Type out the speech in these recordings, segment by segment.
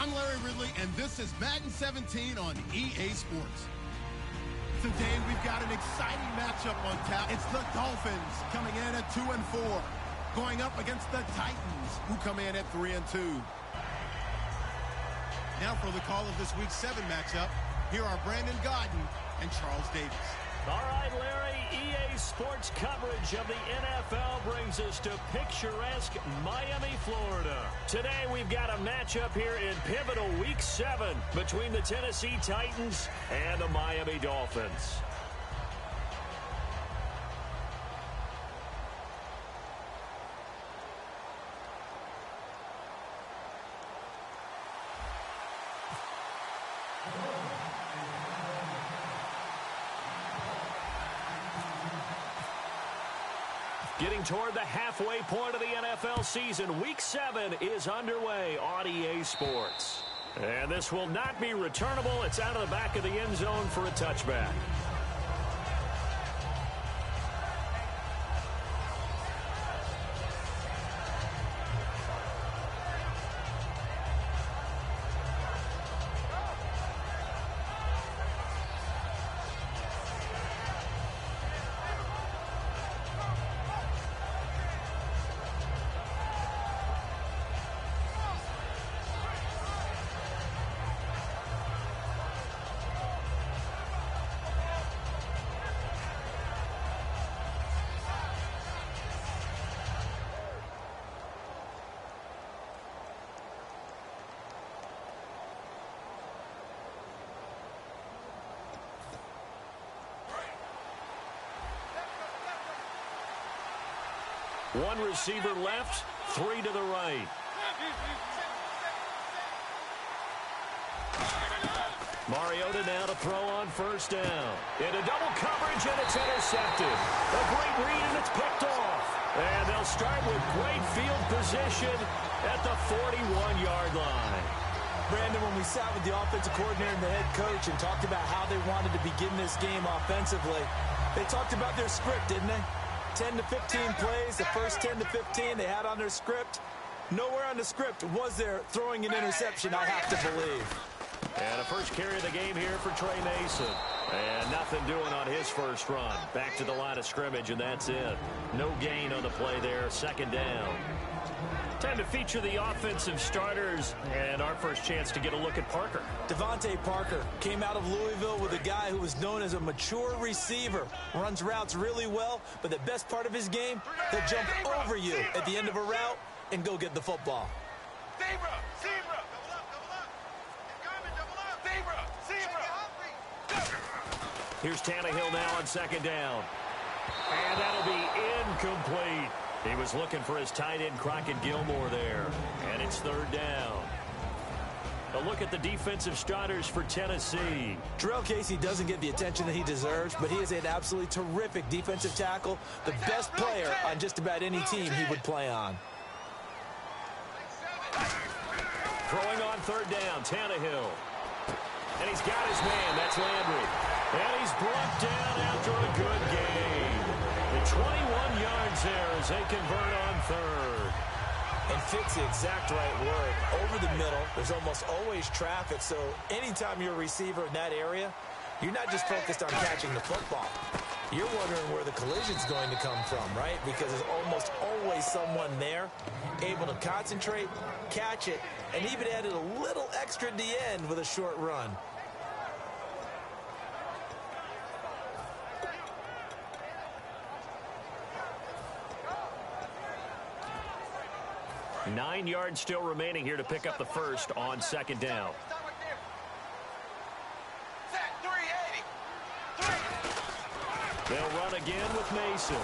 I'm Larry Ridley, and this is Madden 17 on EA Sports. Today, we've got an exciting matchup on tap. It's the Dolphins coming in at 2-4, going up against the Titans, who come in at 3-2. Now for the call of this Week 7 matchup, here are Brandon Godden and Charles Davis. All right, Larry, EA Sports coverage of the NFL brings us to picturesque Miami, Florida. Today, we've got a matchup here in pivotal Week 7 between the Tennessee Titans and the Miami Dolphins. Getting toward the halfway point of the NFL season, Week 7 is underway on EA Sports. And this will not be returnable. It's out of the back of the end zone for a touchback. One receiver left, three to the right. Mariota now to throw on first down. Into double coverage, and it's intercepted. A great read, and it's picked off. And they'll start with great field position at the 41-yard line. Brandon, when we sat with the offensive coordinator and the head coach and talked about how they wanted to begin this game offensively, they talked about their script, didn't they? 10 to 15 plays, the first 10 to 15 they had on their script. Nowhere on the script was there throwing an interception, I have to believe. And a first carry of the game here for Trey Mason. And nothing doing on his first run. Back to the line of scrimmage, and that's it. No gain on the play there, second down. Time to feature the offensive starters, and our first chance to get a look at Parker. Devontae Parker came out of Louisville with a guy who was known as a mature receiver. Runs routes really well, but the best part of his game, he'll jump over you at the end of a route and go get the football. Here's Tannehill now on second down. And that'll be incomplete. He was looking for his tight end, Crockett Gilmore, there. And it's third down. A look at the defensive starters for Tennessee. Jarrell Casey doesn't get the attention that he deserves, but he is an absolutely terrific defensive tackle. The best player on just about any team he would play on. Throwing on third down, Tannehill. And he's got his man. That's Landry. And he's brought down after a good game. The 21 yards there as they convert on third. And fit's the exact right word. Over the middle, there's almost always traffic. So anytime you're a receiver in that area, you're not just focused on catching the football. You're wondering where the collision's going to come from, right? Because there's almost always someone there able to concentrate, catch it, and even added a little extra at the end with a short run. Nine yards still remaining here to pick up the first on second down. They'll run again with Mason.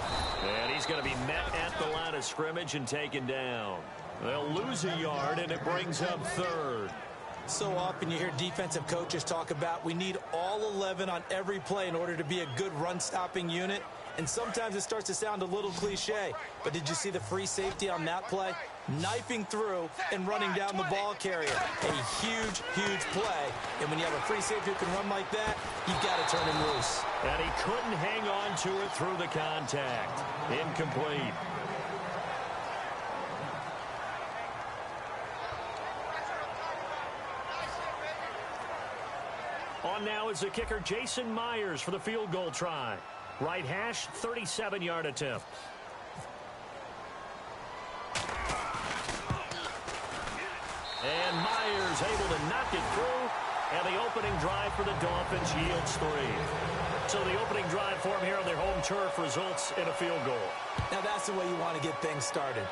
And he's going to be met at the line of scrimmage and taken down. They'll lose a yard, and it brings up third. So often you hear defensive coaches talk about we need all 11 on every play in order to be a good run-stopping unit. And sometimes it starts to sound a little cliche. But did you see the free safety on that play? Knifing through and running down the ball carrier. A huge, huge play. And when you have a free safety who can run like that, you've got to turn him loose. And he couldn't hang on to it through the contact. Incomplete. On now is the kicker Jason Myers for the field goal try. Right hash, 37-yard attempt. And Myers able to knock it through. And the opening drive for the Dolphins yields 3. So the opening drive for them here on their home turf results in a field goal. Now that's the way you want to get things started.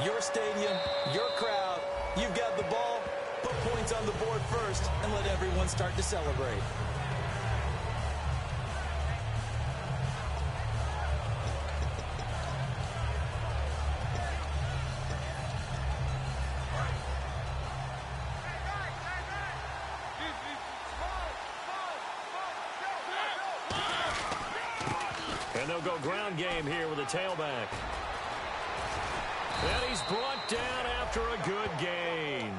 Your stadium, your crowd, you've got the ball, put points on the board first, and let everyone start to celebrate. And they'll go ground game here with a tailback. And he's brought down after a good gain.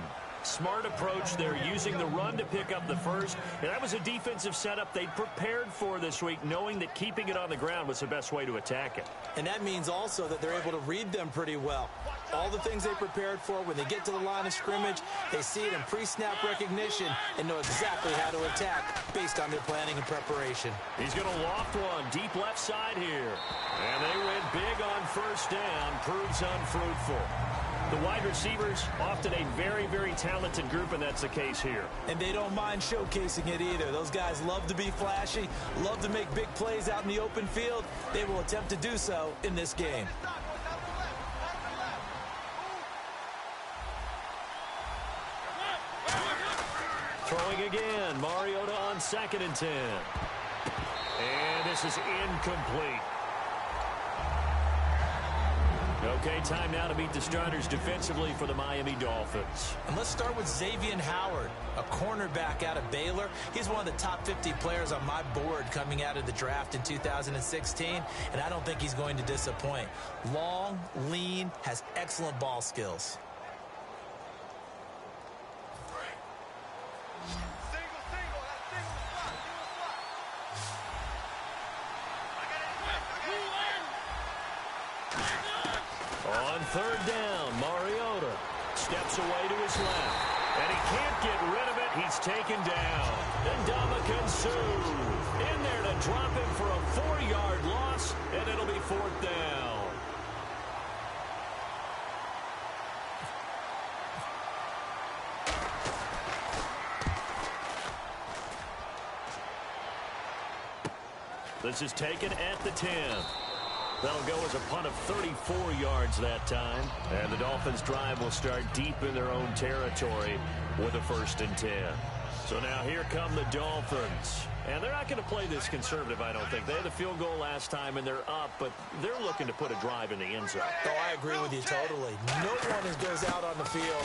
Smart approach there, using the run to pick up the first. And that was a defensive setup they'd prepared for this week, knowing that keeping it on the ground was the best way to attack it. And that means also that they're able to read them pretty well. All the things they prepared for, when they get to the line of scrimmage, they see it in pre-snap recognition and know exactly how to attack based on their planning and preparation. He's going to loft one deep left side here. And they went big on first down, proves unfruitful. The wide receivers, often a very, very talented group, and that's the case here. And they don't mind showcasing it either. Those guys love to be flashy, love to make big plays out in the open field. They will attempt to do so in this game. Throwing again, Mariota on 2nd and 10. And this is incomplete. Okay, time now to meet the starters defensively for the Miami Dolphins. And let's start with Xavier Howard, a cornerback out of Baylor. He's one of the top 50 players on my board coming out of the draft in 2016, and I don't think he's going to disappoint. Long, lean, has excellent ball skills. On 3rd down, Mariota steps away to his left. And he can't get rid of it. He's taken down. And Ndamukong Suh in there to drop him for a 4-yard loss, and it'll be 4th down. This is taken at the 10. That'll go as a punt of 34 yards that time. And the Dolphins' drive will start deep in their own territory with a 1st and 10. So now here come the Dolphins. And they're not going to play this conservative, I don't think. They had the field goal last time, and they're up, but they're looking to put a drive in the end zone. Oh, I agree with you totally. No one goes out on the field.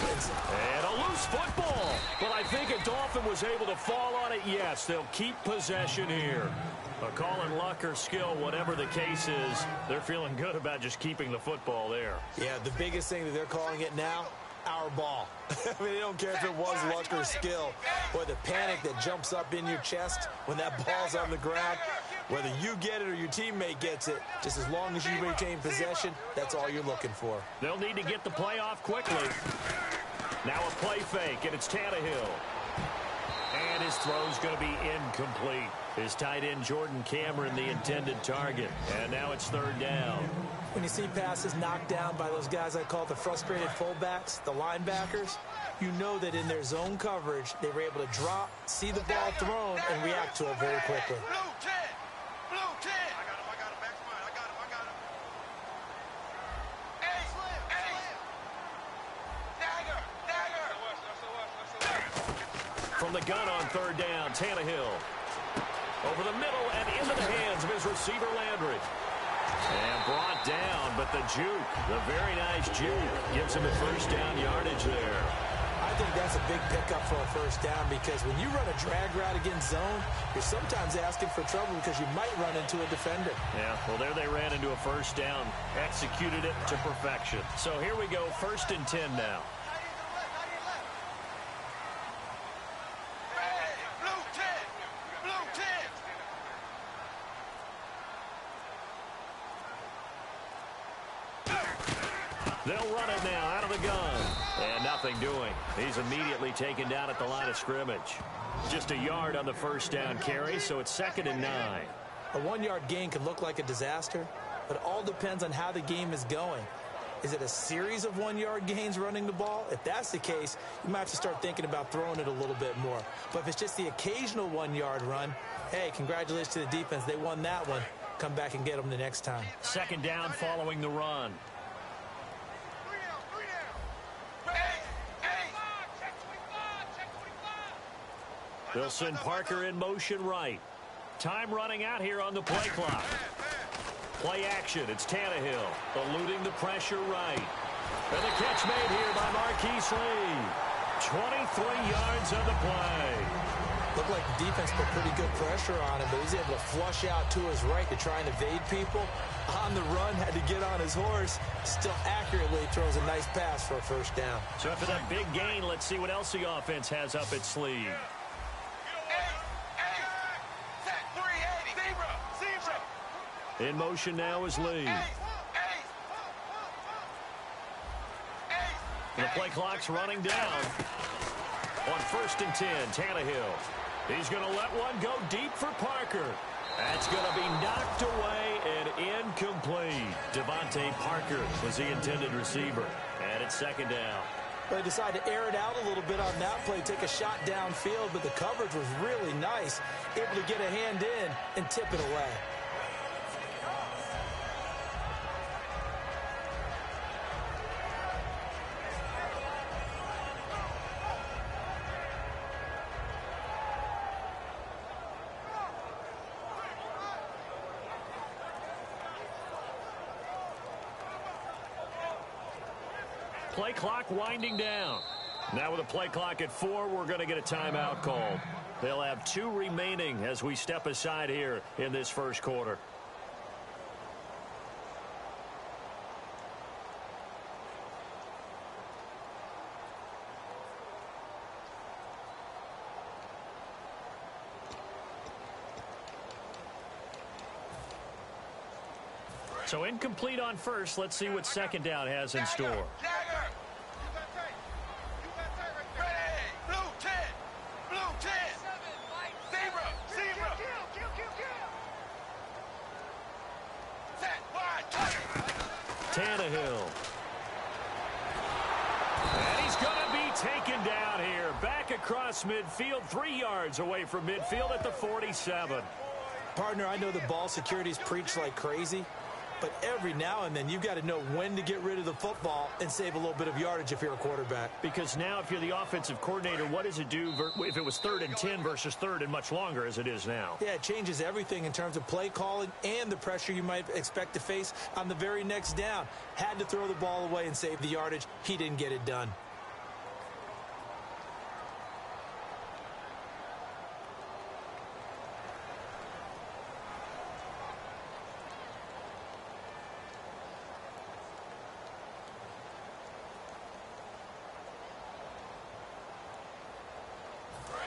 And a loose football. But I think if Dolphin was able to fall on it, yes, they'll keep possession here. A call in luck or skill, whatever the case is, they're feeling good about just keeping the football there. Yeah, the biggest thing that they're calling it now, our ball. I mean, they don't care if it was luck or skill, or the panic that jumps up in your chest when that ball's on the ground. Whether you get it or your teammate gets it, just as long as you retain possession, that's all you're looking for. They'll need to get the play off quickly. Now a play fake, and it's Tannehill. And his throw's going to be incomplete. His tight end, Jordan Cameron, the intended target. And now it's 3rd down. When you see passes knocked down by those guys I call the frustrated fullbacks, the linebackers, you know that in their zone coverage, they were able to drop, see the ball thrown, and react to it very quickly. Blue 10! Blue 10! I got him, back mine. I got him. Hey, Slim! Dagger! From the gun on 3rd down, Tannehill. Over the middle and into the hands of his receiver, Landry. And brought down, but the juke, the very nice juke, gives him a 1st down yardage there. I think that's a big pickup for a 1st down, because when you run a drag route against zone, you're sometimes asking for trouble because you might run into a defender. Yeah, well, there they ran into a 1st down, executed it to perfection. So here we go, 1st and 10 now. They'll run it now out of the gun. And nothing doing. He's immediately taken down at the line of scrimmage. Just a yard on the first down carry, so it's 2nd and 9. A 1-yard gain could look like a disaster, but it all depends on how the game is going. Is it a series of 1-yard gains running the ball? If that's the case, you might have to start thinking about throwing it a little bit more. But if it's just the occasional 1-yard run, hey, congratulations to the defense. They won that one. Come back and get them the next time. 2nd down following the run. They'll send Parker in motion right. Time running out here on the play clock. Play action. It's Tannehill eluding the pressure right. And the catch made here by Marquise Lee. 23 yards on the play. Looked like the defense put pretty good pressure on him, but he's able to flush out to his right to try and evade people. On the run, had to get on his horse. Still accurately throws a nice pass for a first down. So after that big gain, let's see what else the offense has up its sleeve. In motion now is Lee. The play clock's running down. On 1st and 10, Tannehill. He's going to let one go deep for Parker. That's going to be knocked away and incomplete. Devontae Parker was the intended receiver. And it's 2nd down. They decided to air it out a little bit on that play, take a shot downfield, but the coverage was really nice. Able to get a hand in and tip it away. Play clock winding down. Now with a play clock at 4, we're going to get a timeout called. They'll have 2 remaining as we step aside here in this first quarter. So incomplete on first. Let's see what 2nd down has in store. Tannehill. And he's going to be taken down here. Back across midfield, 3 yards away from midfield at the 47. Partner, I know the ball security's preached like crazy, but every now and then you've got to know when to get rid of the football and save a little bit of yardage if you're a quarterback. Because now if you're the offensive coordinator, what does it do if it was 3rd and 10 versus 3rd and much longer as it is now? Yeah, it changes everything in terms of play calling and the pressure you might expect to face on the very next down. Had to throw the ball away and save the yardage. He didn't get it done.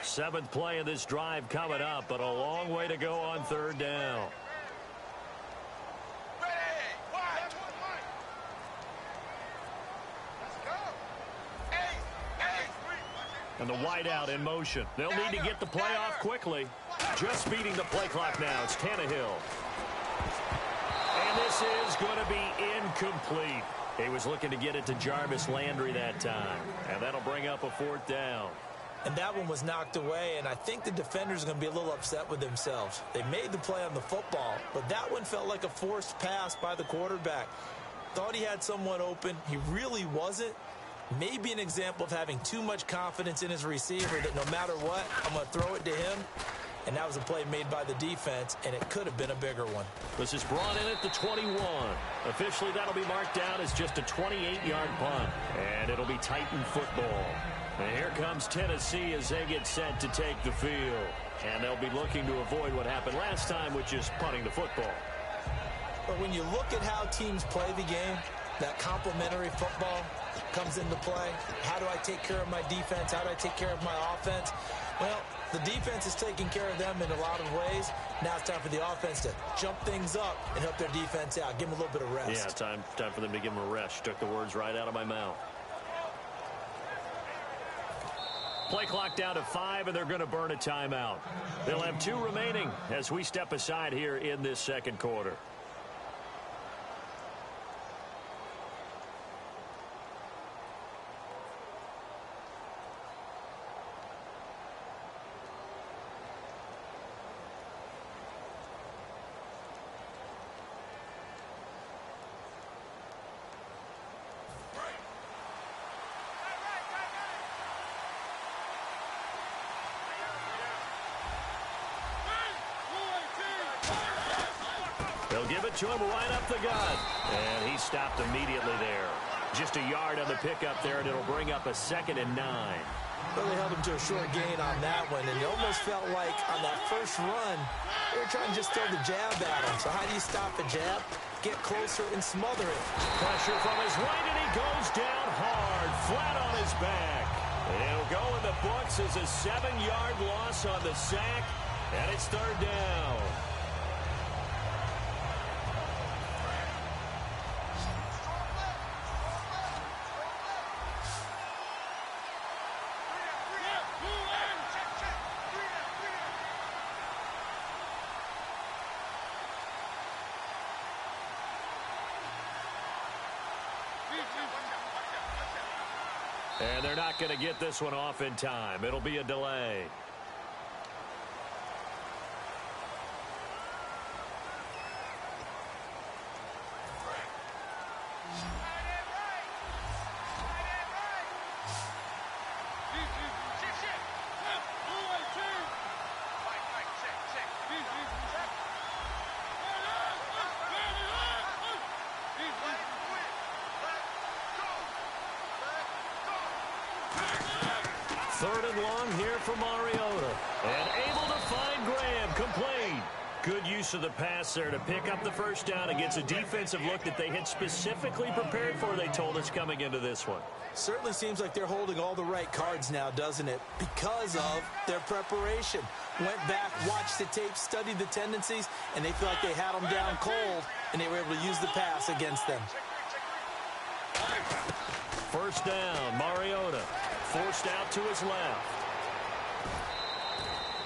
Seventh play of this drive coming up, but a long way to go on 3rd down. And the wideout in motion. They'll need to get the play off quickly. Just beating the play clock now. It's Tannehill. And this is going to be incomplete. He was looking to get it to Jarvis Landry that time. And that'll bring up a 4th down. And that one was knocked away, and I think the defenders are going to be a little upset with themselves. They made the play on the football, but that one felt like a forced pass by the quarterback. Thought he had someone open. He really wasn't. Maybe an example of having too much confidence in his receiver that no matter what, I'm going to throw it to him. And that was a play made by the defense, and it could have been a bigger one. This is brought in at the 21. Officially, that'll be marked down as just a 28-yard punt. And it'll be Titan football. And here comes Tennessee as they get set to take the field. And they'll be looking to avoid what happened last time, which is punting the football. But when you look at how teams play the game, that complementary football comes into play. How do I take care of my defense? How do I take care of my offense? Well, The defense is taking care of them in a lot of ways. Now it's time for the offense to jump things up and help their defense out. Give them a little bit of rest. Yeah, time for them to give them a rest. Took the words right out of my mouth. Play clock down to 5, and they're going to burn a timeout. They'll have 2 remaining as we step aside here in this second quarter. They'll give it to him right up the gut. And he stopped immediately there. Just a yard on the pickup there, and it'll bring up a 2nd and 9. Well, they held him to a short gain on that one, and it almost felt like on that first run, they were trying to just throw the jab at him. So how do you stop a jab? Get closer and smother it. Pressure from his right, and he goes down hard, flat on his back. And it'll go in the books as a 7-yard loss on the sack, and it's 3rd down. And they're not going to get this one off in time. It'll be a delay. Third and long here for Mariota. And able to find Graham. Complete. Good use of the pass there to pick up the first down against a defensive look that they had specifically prepared for, they told us, coming into this one. Certainly seems like they're holding all the right cards now, doesn't it? Because of their preparation. Went back, watched the tape, studied the tendencies, and they feel like they had them down cold, and they were able to use the pass against them. First down, Mariota. Forced out to his left.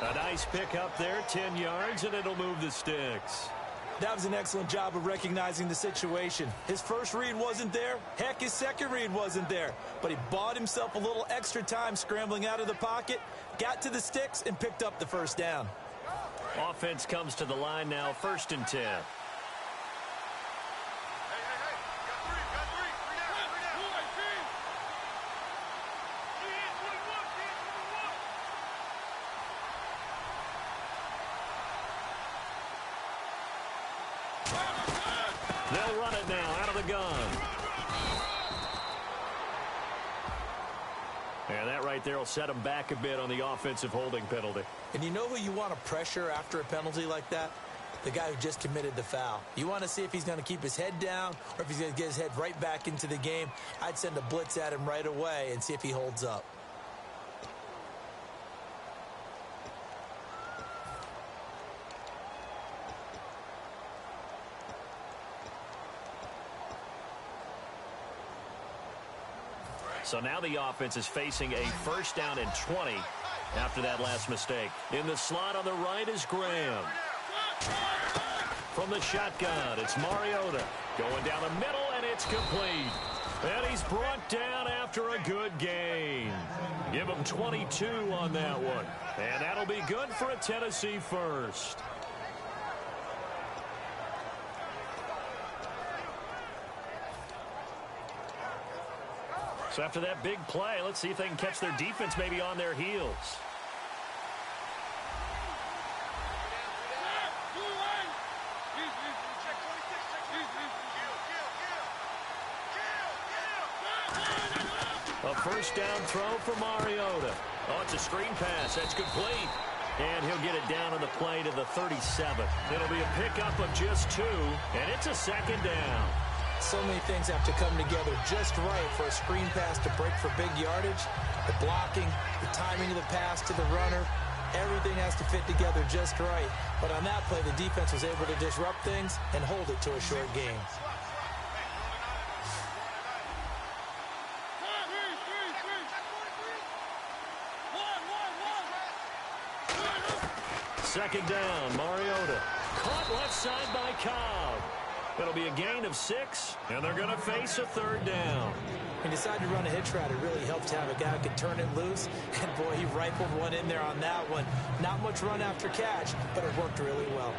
A nice pick up there, 10 yards, and it'll move the sticks. That was an excellent job of recognizing the situation. His first read wasn't there. Heck, his second read wasn't there. But he bought himself a little extra time scrambling out of the pocket, got to the sticks, and picked up the first down. Offense comes to the line now, 1st and 10. They'll run it now out of the gun. And that right there will set them back a bit on the offensive holding penalty. And you know who you want to pressure after a penalty like that? The guy who just committed the foul. You want to see if he's going to keep his head down or if he's going to get his head right back into the game. I'd send a blitz at him right away and see if he holds up. So now the offense is facing a 1st down and 20 after that last mistake. In the slot on the right is Graham. From the shotgun, it's Mariota. Going down the middle, and it's complete. And he's brought down after a good gain. Give him 22 on that one. And that'll be good for a Tennessee first. So after that big play, let's see if they can catch their defense maybe on their heels. A first down throw for Mariota. Oh, it's a screen pass. That's complete. And he'll get it down on the play to the 37. It'll be a pickup of just 2, and it's a 2nd down. So many things have to come together just right for a screen pass to break for big yardage. The blocking, the timing of the pass to the runner, Everything has to fit together just right. But on that play, the defense was able to disrupt things and hold it to a short game. Second down, Mariota. Caught left side by Cobb. It'll be a gain of 6, and they're going to face a third down. He decided to run a hitch route. It really helped to have a guy who could turn it loose. And, boy, he rifled one in there on that one. Not much run after catch, but it worked really well.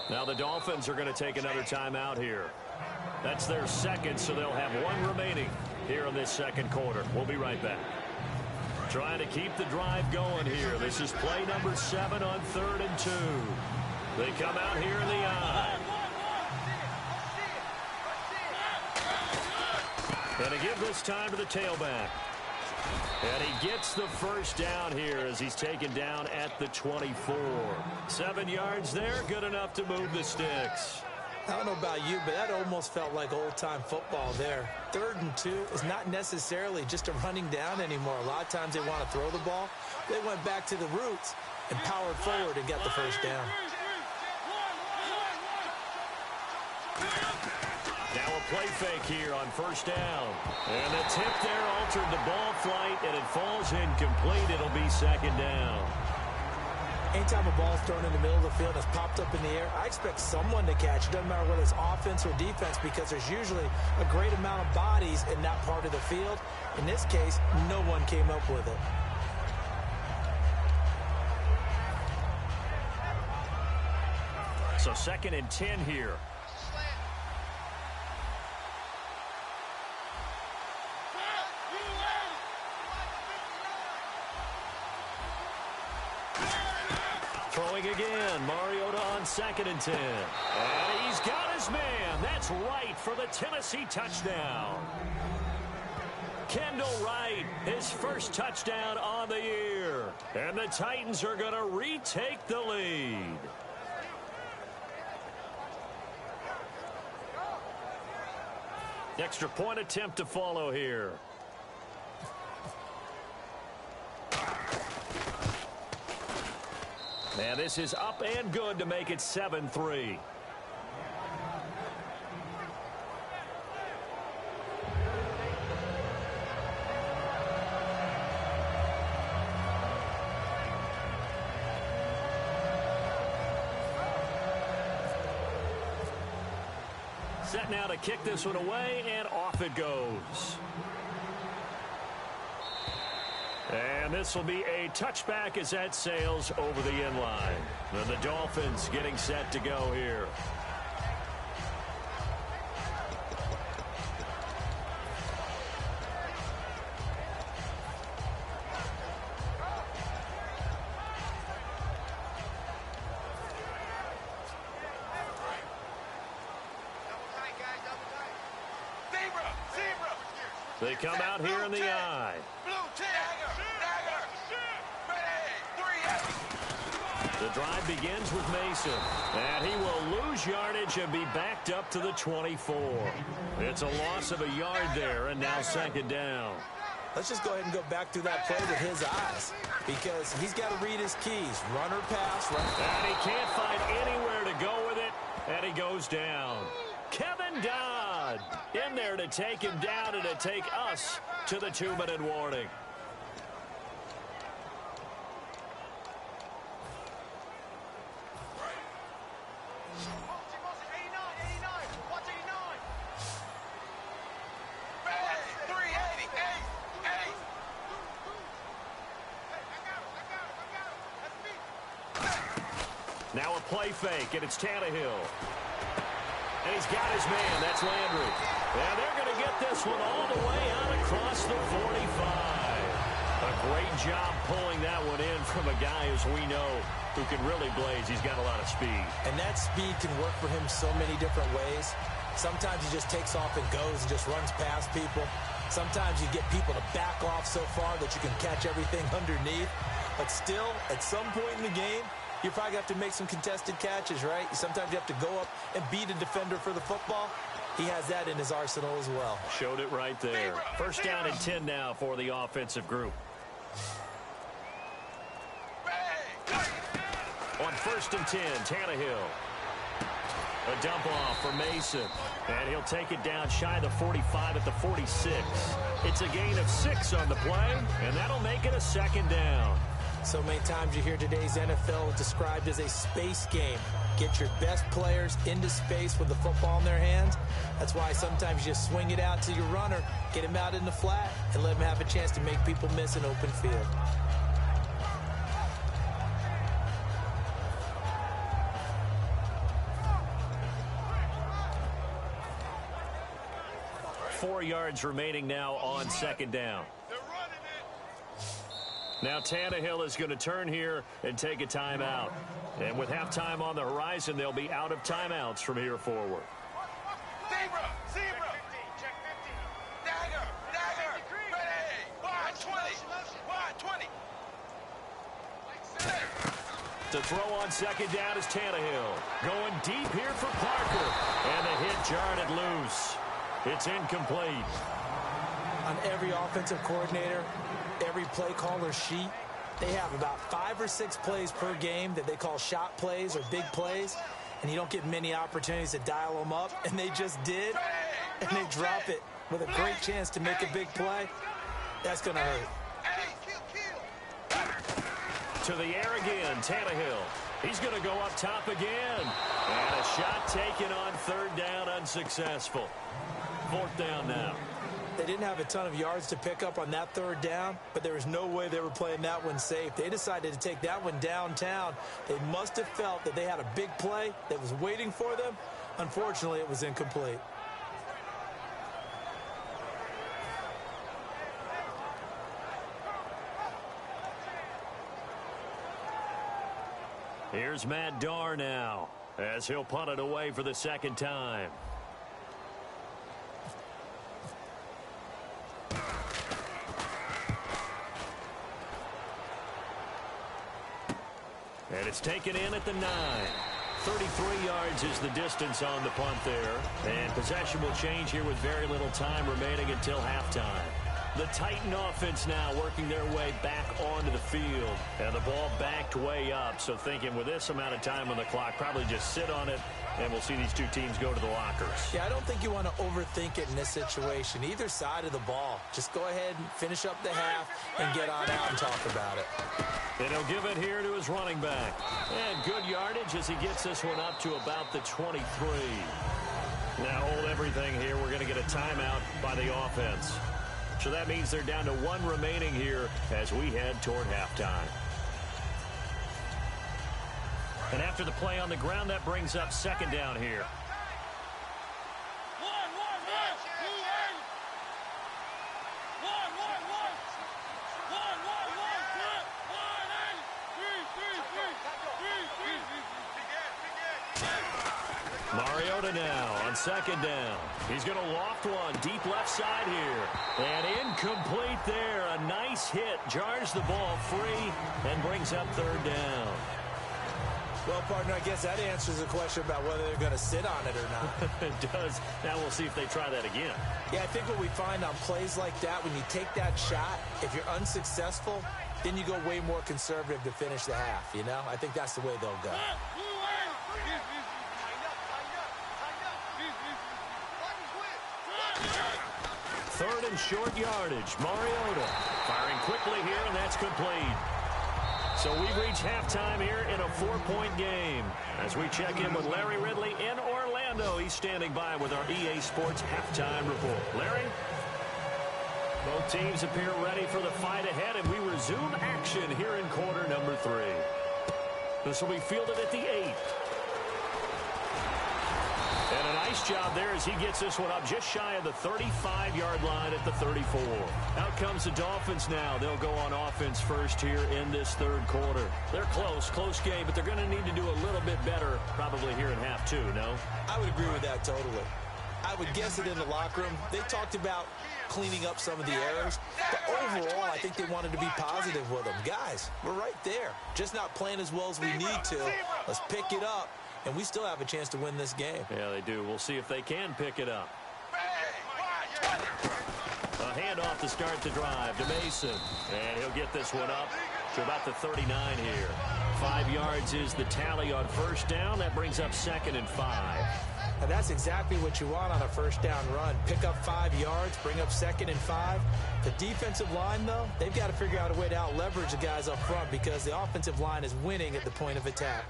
Now the Dolphins are going to take another timeout here. That's their second, so they'll have one remaining here in this second quarter. We'll be right back. Trying to keep the drive going here. This is play number 7 on 3rd and 2. They come out here in the I. And to give this time to the tailback. And he gets the first down here as he's taken down at the 24. 7 yards there, good enough to move the sticks. I don't know about you, but that almost felt like old-time football there. 3rd and 2 is not necessarily just a running down anymore. A lot of times they want to throw the ball. They went back to the roots and powered forward and got the first down. Now a play fake here on first down. And the tip there altered the ball flight, and it falls incomplete. It'll be second down. Anytime a ball's thrown in the middle of the field and it's popped up in the air, I expect someone to catch. It doesn't matter whether it's offense or defense, because there's usually a great amount of bodies in that part of the field. In this case, no one came up with it. So 2nd and 10 here. Throwing again, Mariota on 2nd and 10. And he's got his man. That's Wright for the Tennessee touchdown. Kendall Wright, his first touchdown on the year. And the Titans are going to retake the lead. Extra point attempt to follow here. And this is up and good to make it 7-3. Set now to kick this one away, and off it goes. And this will be a touchback as that sails over the end line. And the Dolphins getting set to go here. They come out here in the I. The drive begins with Mason. And he will lose yardage and be backed up to the 24. It's a loss of a yard there, and now 2nd down. Let's just go ahead and go back through that play with his eyes, because he's got to read his keys. Run or pass. Run. And he can't find anywhere to go with it, and he goes down. Kevin Dodd in there to take him down and to take us to the 2-minute warning. Now a play fake, and it's Tannehill. And he's got his man. That's Landry. And they're going to get this one all the way out across the 45. A great job pulling that one in from a guy, as we know, who can really blaze. He's got a lot of speed. And that speed can work for him so many different ways. Sometimes he just takes off and goes and just runs past people. Sometimes you get people to back off so far that you can catch everything underneath. But still, at some point in the game, you probably have to make some contested catches, right? Sometimes you have to go up and beat a defender for the football. He has that in his arsenal as well. Showed it right there. First down and 10 now for the offensive group. On 1st and 10, Tannehill. A dump off for Mason. And he'll take it down shy of the 45 at the 46. It's a gain of 6 on the play, and that'll make it a 2nd down. So many times you hear today's NFL described as a space game. Get your best players into space with the football in their hands. That's why sometimes you just swing it out to your runner, get him out in the flat, and let him have a chance to make people miss an open field. Four yards remaining now on 2nd down. Now Tannehill is going to turn here and take a timeout. And with halftime on the horizon, they'll be out of timeouts from here forward. Zebra! Zebra! Check 50. Dagger! Dagger! Ready! Wide 20! Wide 20! To throw on 2nd down is Tannehill. Going deep here for Parker. And the hit jarred it loose. It's incomplete. On every offensive coordinator, every play caller sheet, they have about 5 or 6 plays per game that they call shot plays or big plays, and you don't get many opportunities to dial them up, and they just did, and they drop it with a great chance to make a big play. That's going to hurt. To the air again, Tannehill. He's going to go up top again. And a shot taken on 3rd down, unsuccessful. 4th down now. They didn't have a ton of yards to pick up on that 3rd down, but there was no way they were playing that one safe. They decided to take that one downtown. They must have felt that they had a big play that was waiting for them. Unfortunately, it was incomplete. Here's Matt Darr now as he'll punt it away for the 2nd time. And it's taken in at the 9. 33 yards is the distance on the punt there. And possession will change here with very little time remaining until halftime. The Titan offense now working their way back onto the field. And the ball backed way up. So thinking with this amount of time on the clock, probably just sit on it, and we'll see these two teams go to the lockers. Yeah, I don't think you want to overthink it in this situation. Either side of the ball. Just go ahead and finish up the half and get on out and talk about it. And he'll give it here to his running back. And good yardage as he gets this one up to about the 23. Now hold everything here. We're going to get a timeout by the offense. So that means they're down to 1 remaining here as we head toward halftime. And after the play on the ground, that brings up 2nd down here. Mariota now on 2nd down. He's going to loft one deep left side here. And incomplete there. A nice hit. Jars the ball free and brings up 3rd down. Well, partner, I guess that answers the question about whether they're going to sit on it or not. It does. Now we'll see if they try that again. Yeah, I think what we find on plays like that, when you take that shot, if you're unsuccessful, then you go way more conservative to finish the half, you know? I think that's the way they'll go. 3rd and short yardage. Mariota firing quickly here, and that's complete. So we've reached halftime here in a 4-point game. As we check in with Larry Ridley in Orlando. He's standing by with our EA Sports halftime report. Larry? Both teams appear ready for the fight ahead, and we resume action here in quarter number 3. This will be fielded at the 8. And a nice job there as he gets this one up just shy of the 35-yard line at the 34. Out comes the Dolphins now. They'll go on offense first here in this 3rd quarter. They're close game, but they're going to need to do a little bit better probably here in half 2, no? I would agree with that totally. I would guess that in the locker room, they talked about cleaning up some of the errors. But overall, I think they wanted to be positive with them. Guys, we're right there. Just not playing as well as we need to. Let's pick it up, and we still have a chance to win this game. Yeah, they do. We'll see if they can pick it up. A handoff to start the drive to Mason. And he'll get this one up to about the 39 here. 5 yards is the tally on first down. That brings up 2nd and 5. And that's exactly what you want on a first down run. Pick up 5 yards, bring up 2nd and 5. The defensive line, though, they've got to figure out a way to out-leverage the guys up front because the offensive line is winning at the point of attack.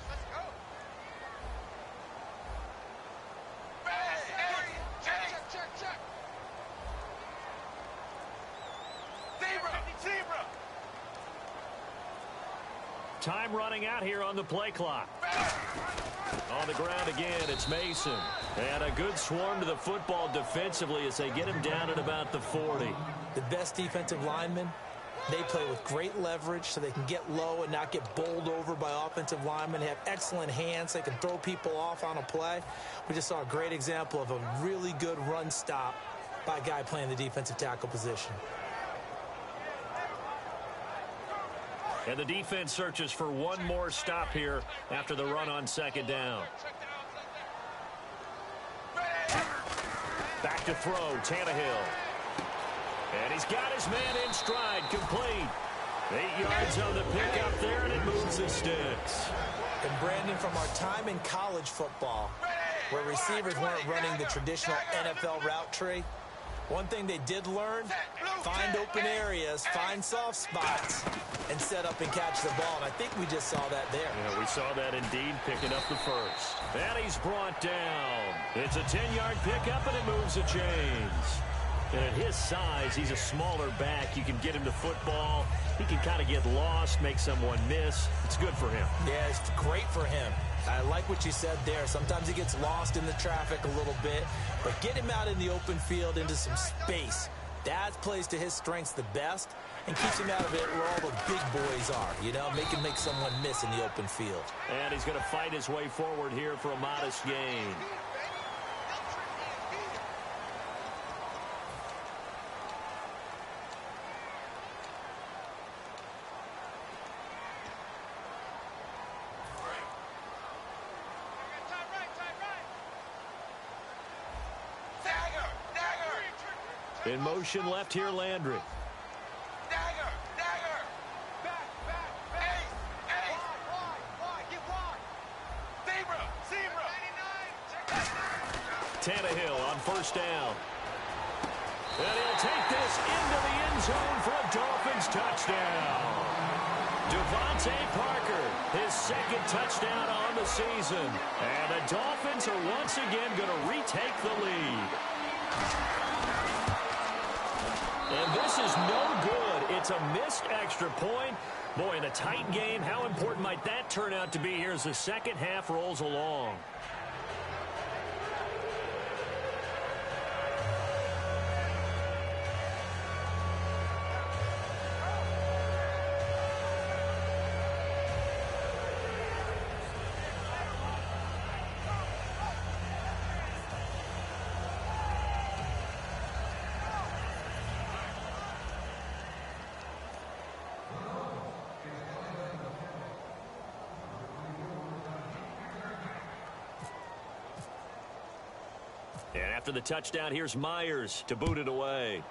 Time running out here on the play clock. On the ground again, it's Mason. And a good swarm to the football defensively as they get him down at about the 40. The best defensive linemen, they play with great leverage so they can get low and not get bowled over by offensive linemen. They have excellent hands. They can throw people off on a play. We just saw a great example of a really good run stop by a guy playing the defensive tackle position. And the defense searches for one more stop here after the run on 2nd down. Back to throw, Tannehill. And he's got his man in stride, complete. 8 yards on the pickup there, and it moves the sticks. And Brandon, from our time in college football, where receivers weren't running the traditional NFL route tree, one thing they did learn, find open areas, find soft spots, and set up and catch the ball. And I think we just saw that there. Yeah, we saw that indeed, picking up the first. And he's brought down. It's a 10-yard pickup, and it moves the chains. And at his size, he's a smaller back. You can get him to football. He can kind of get lost, make someone miss. It's good for him. Yeah, it's great for him. I like what you said there. Sometimes he gets lost in the traffic a little bit, but get him out in the open field into some space. That plays to his strengths the best and keeps him out of it where all the big boys are, you know, make him make someone miss in the open field. And he's going to fight his way forward here for a modest gain. In motion left here, Landry. Dagger! Dagger! Back! Hey! Get wide! Zebra! Tannehill on first down. And he'll take this into the end zone for a Dolphins touchdown. Devontae Parker, his 2nd touchdown on the season. And the Dolphins are once again going to retake the lead. And this is no good. It's a missed extra point. Boy, in a tight game, how important might that turn out to be here as the second half rolls along? And after the touchdown, here's Myers to boot it away.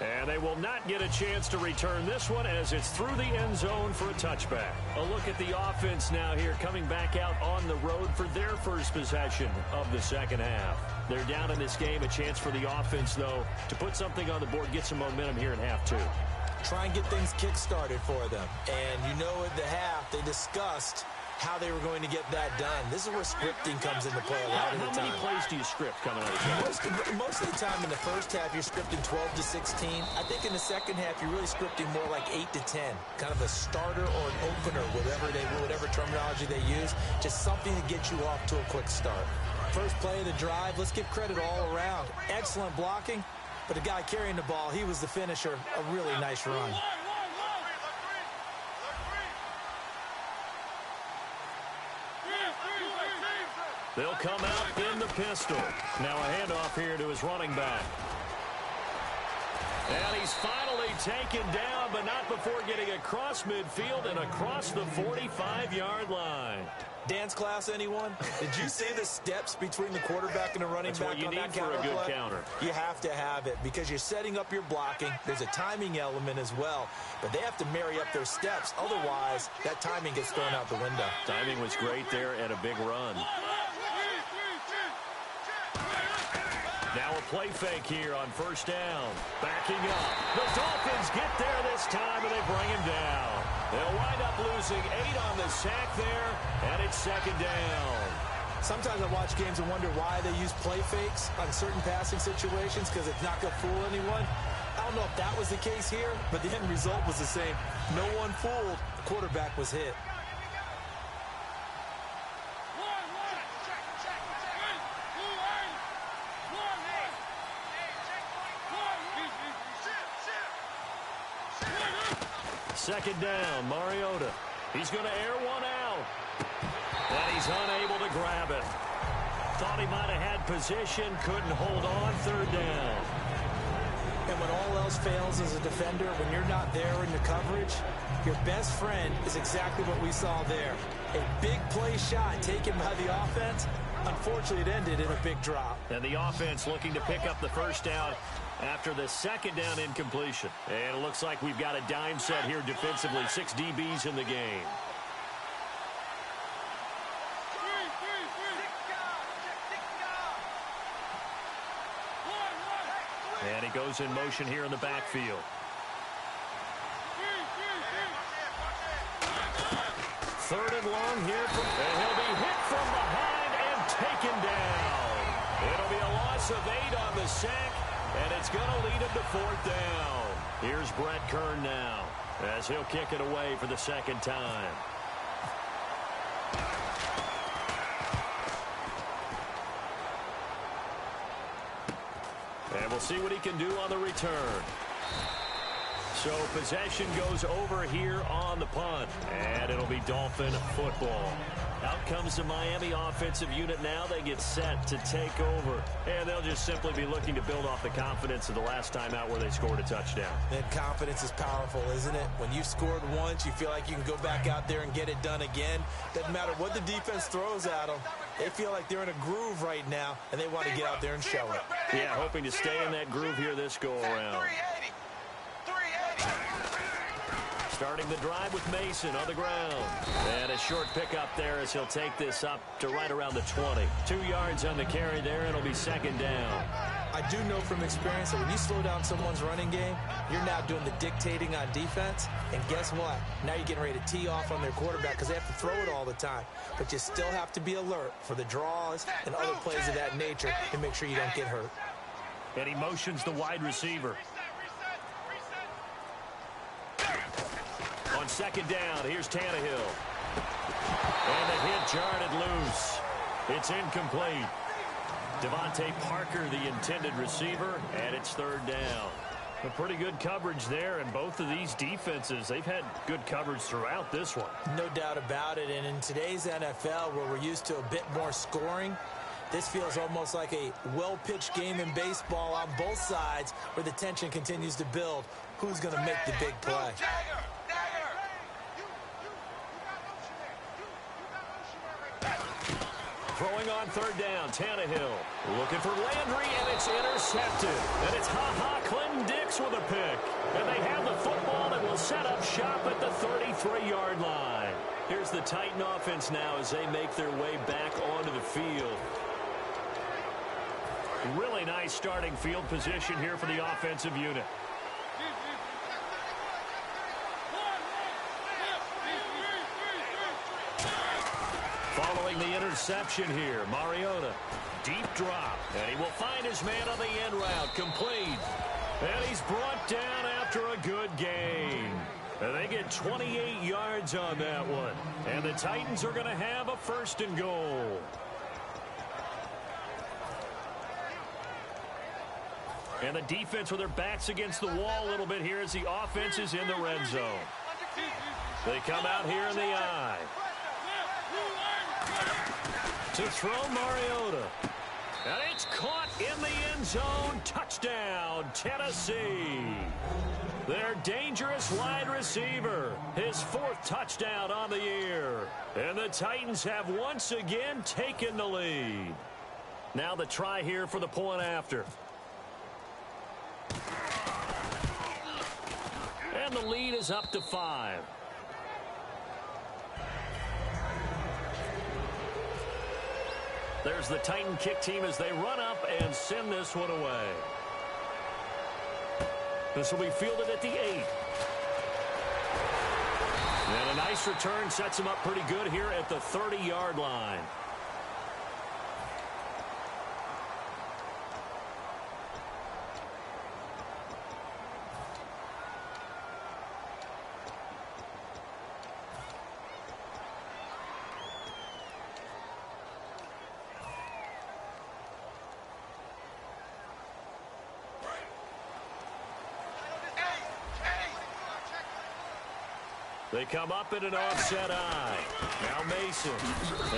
And they will not get a chance to return this one as it's through the end zone for a touchback. A look at the offense now here coming back out on the road for their first possession of the second half. They're down in this game. A chance for the offense, though, to put something on the board, get some momentum here in half 2. Try and get things kick-started for them. And you know at the half they discussed how they were going to get that done. This is where scripting comes into play a lot of the time. How many plays do you script coming out of the game? Most of the time in the first half, you're scripting 12 to 16. I think in the second half, you're really scripting more like 8 to 10. Kind of a starter or an opener, whatever terminology they use. Just something to get you off to a quick start. First play of the drive, let's give credit all around. Excellent blocking, but the guy carrying the ball, he was the finisher. A really nice run. They'll come out in the pistol. Now a handoff here to his running back. And he's finally taken down, but not before getting across midfield and across the 45-yard line. Dance class, anyone? Did you see the steps between the quarterback and the running back on that counter? That's what you need for a good counter. You have to have it because you're setting up your blocking. There's a timing element as well, but they have to marry up their steps. Otherwise, that timing gets thrown out the window. Timing was great there and a big run. Now a play fake here on first down. Backing up. The Dolphins get there this time, and they bring him down. They'll wind up losing 8 on the sack there, and it's second down. Sometimes I watch games and wonder why they use play fakes on certain passing situations because it's not going to fool anyone. I don't know if that was the case here, but the end result was the same. No one fooled. The quarterback was hit. Second down, Mariota. He's going to air one out. And he's unable to grab it. Thought he might have had position, couldn't hold on, third down. And when all else fails as a defender, when you're not there in the coverage, your best friend is exactly what we saw there. A big play shot taken by the offense. Unfortunately, it ended in a big drop. And the offense looking to pick up the first down after the second down incompletion. And it looks like we've got a dime set here defensively. 6 DBs in the game. And he goes in motion here in the backfield. Third and long here. And he'll be hit from behind and taken down. It'll be a loss of 8 on the sack. And it's going to lead him to fourth down. Here's Brett Kern now as he'll kick it away for the second time. And we'll see what he can do on the return. So possession goes over here on the punt. And it'll be Dolphin football. Out comes the Miami offensive unit now. They get set to take over. And they'll just simply be looking to build off the confidence of the last time out where they scored a touchdown. And confidence is powerful, isn't it? When you've scored once, you feel like you can go back out there and get it done again. Doesn't matter what the defense throws at them. They feel like they're in a groove right now, and they want to get out there and show it. Yeah, hoping to stay in that groove here this go-around. Starting the drive with Mason on the ground. And a short pickup there as he'll take this up to right around the 20. 2 yards on the carry there, and it'll be second down. I do know from experience that when you slow down someone's running game, you're now doing the dictating on defense. And guess what? Now you're getting ready to tee off on their quarterback because they have to throw it all the time. But you still have to be alert for the draws and other plays of that nature to make sure you don't get hurt. And he motions the wide receiver. On second down, here's Tannehill. And the hit jarred it loose. It's incomplete. Devontae Parker, the intended receiver, and it's third down. A pretty good coverage there, and both of these defenses, they've had good coverage throughout this one. No doubt about it, and in today's NFL, where we're used to a bit more scoring, this feels almost like a well-pitched game in baseball on both sides where the tension continues to build. Who's going to make the big play? Throwing on third down, Tannehill looking for Landry, and it's intercepted. And it's Clinton Dix with a pick. And they have the football and will set up shop at the 33-yard line. Here's the Titan offense now as they make their way back onto the field. Really nice starting field position here for the offensive unit. Following the interception here, Mariota, deep drop, and he will find his man on the end route, complete. And he's brought down after a good gain. And they get 28 yards on that one. And the Titans are going to have a first and goal. And the defense with their backs against the wall a little bit here as the offense is in the red zone. They come out here in the eye. To throw Mariota. And it's caught in the end zone. Touchdown, Tennessee. Their dangerous wide receiver. His 4th touchdown on the year. And the Titans have once again taken the lead. Now the try here for the point after. And the lead is up to 5. There's the Titan kick team as they run up and send this one away. This will be fielded at the 8. And a nice return sets him up pretty good here at the 30-yard line. They come up in an offset eye. Now Mason.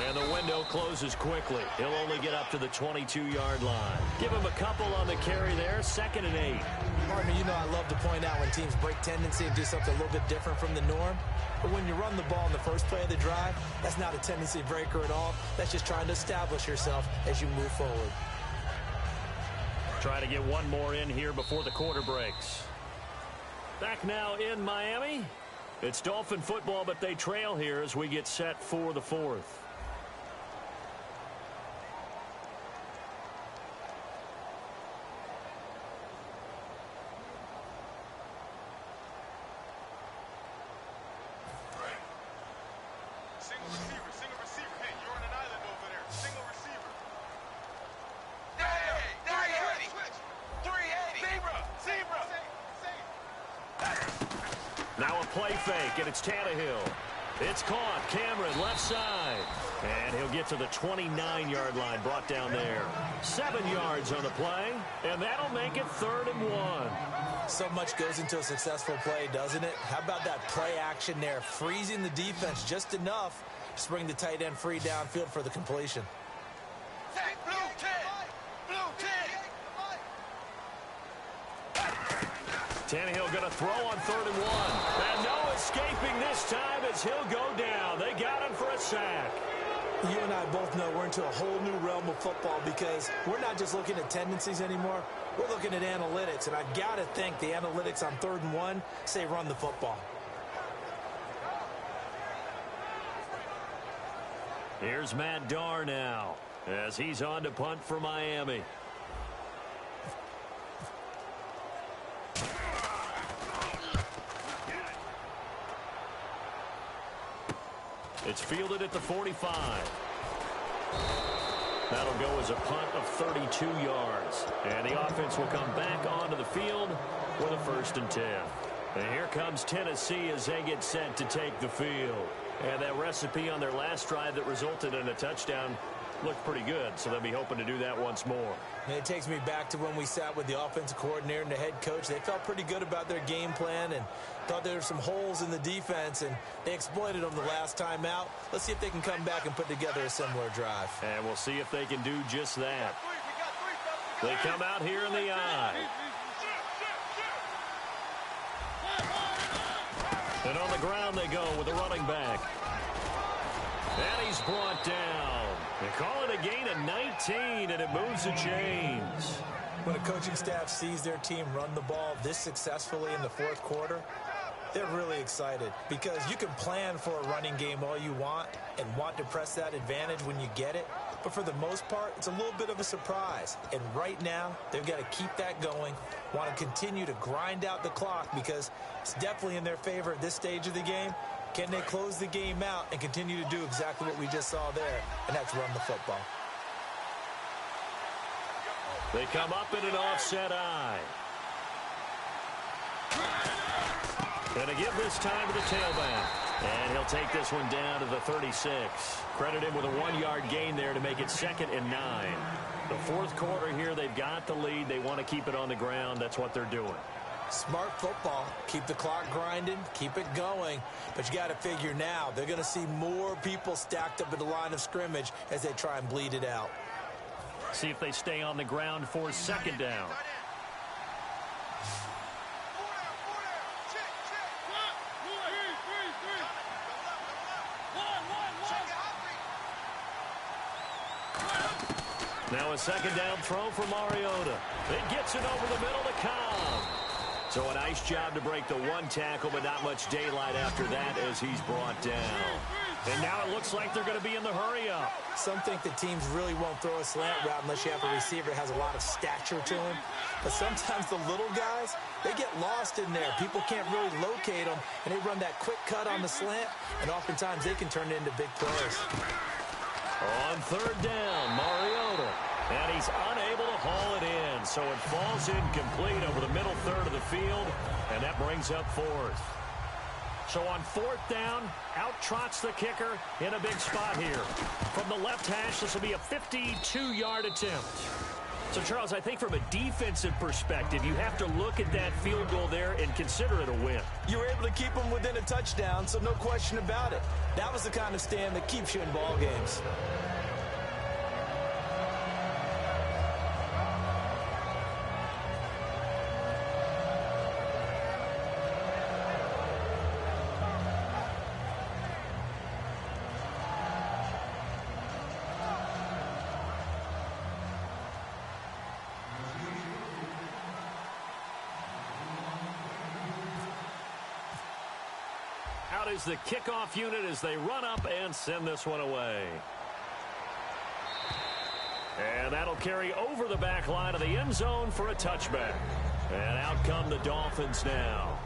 And the window closes quickly. He'll only get up to the 22-yard line. Give him a couple on the carry there. 2nd and 8. Martin, you know I love to point out when teams break tendency and do something a little bit different from the norm. But when you run the ball in the first play of the drive, that's not a tendency breaker at all. That's just trying to establish yourself as you move forward. Try to get one more in here before the quarter breaks. Back now in Miami. It's Dolphin football, but they trail here as we get set for the 4th. Single receiver. Hey, you're on an island over there. Single receiver. Hey, 380. Zebra. Now a play fake, and it's Tannehill. It's caught. Cameron, left side. And he'll get to the 29-yard line, brought down there. 7 yards on the play, and that'll make it 3rd and 1. So much goes into a successful play, doesn't it? How about that play action there, freezing the defense just enough to bring the tight end free downfield for the completion. Blue 10. Tannehill going to throw on 3rd and 1. And no escaping this time as he'll go down. They got him for a sack. You and I both know we're into a whole new realm of football because we're not just looking at tendencies anymore. We're looking at analytics, and I've got to think the analytics on 3rd and 1 say run the football. Here's Matt Darr now as he's on to punt for Miami. It's fielded at the 45. That'll go as a punt of 32 yards. And the offense will come back onto the field with a 1st and 10. And here comes Tennessee as they get set to take the field. And that recipe on their last drive that resulted in a touchdown looked pretty good, so they'll be hoping to do that once more. And it takes me back to when we sat with the offensive coordinator and the head coach. They felt pretty good about their game plan and thought there were some holes in the defense, and they exploited them the last time out. Let's see if they can come back and put together a similar drive. And we'll see if they can do just that. They come out here in the eye. And on the ground they go with the running back. And he's brought down. They call it a gain of 19, and it moves the chains. When a coaching staff sees their team run the ball this successfully in the 4th quarter, they're really excited because you can plan for a running game all you want and want to press that advantage when you get it. But for the most part, it's a little bit of a surprise. And right now, they've got to keep that going, want to continue to grind out the clock because it's definitely in their favor at this stage of the game. Can they close the game out and continue to do exactly what we just saw there, and that's run the football? They come up in an offset eye. And a give this time to the tailback. And he'll take this one down to the 36. Credit him with a 1-yard gain there to make it 2nd and 9. The 4th quarter here, they've got the lead. They want to keep it on the ground. That's what they're doing. Smart football. Keep the clock grinding, keep it going. But you got to figure now, they're going to see more people stacked up at the line of scrimmage as they try and bleed it out. See if they stay on the ground for second down. Now a second down throw for Mariota. It gets it over the middle to Cobb. So a nice job to break the one tackle, but not much daylight after that as he's brought down. And now it looks like they're going to be in the hurry-up. Some think the teams really won't throw a slant route unless you have a receiver that has a lot of stature to him. But sometimes the little guys, they get lost in there. People can't really locate them, and they run that quick cut on the slant, and oftentimes they can turn it into big plays. On third down, Mariota. And he's unable to haul it in. So it falls incomplete over the middle third of the field, and that brings up fourth. So on fourth down, out trots the kicker in a big spot here. From the left hash, this will be a 52-yard attempt. So, Charles, I think from a defensive perspective, you have to look at that field goal there and consider it a win. You were able to keep them within a touchdown, so no question about it. That was the kind of stand that keeps you in ball games. Out is the kickoff unit as they run up and send this one away. And that'll carry over the back line of the end zone for a touchback. And out come the Dolphins now.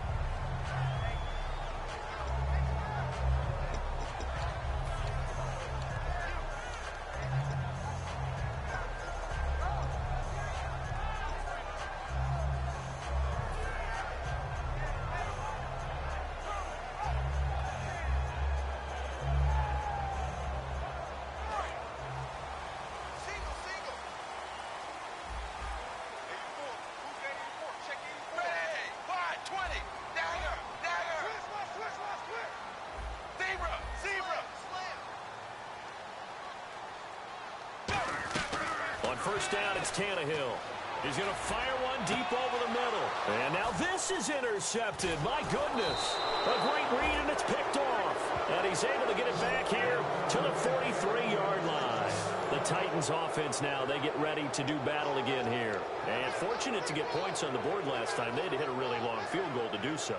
First down, it's Tannehill. He's going to fire one deep over the middle. And now this is intercepted. My goodness. A great read, and it's picked off. And he's able to get it back here to the 43-yard line. The Titans offense now, they get ready to do battle again here. And fortunate to get points on the board last time. They had to hit a really long field goal to do so.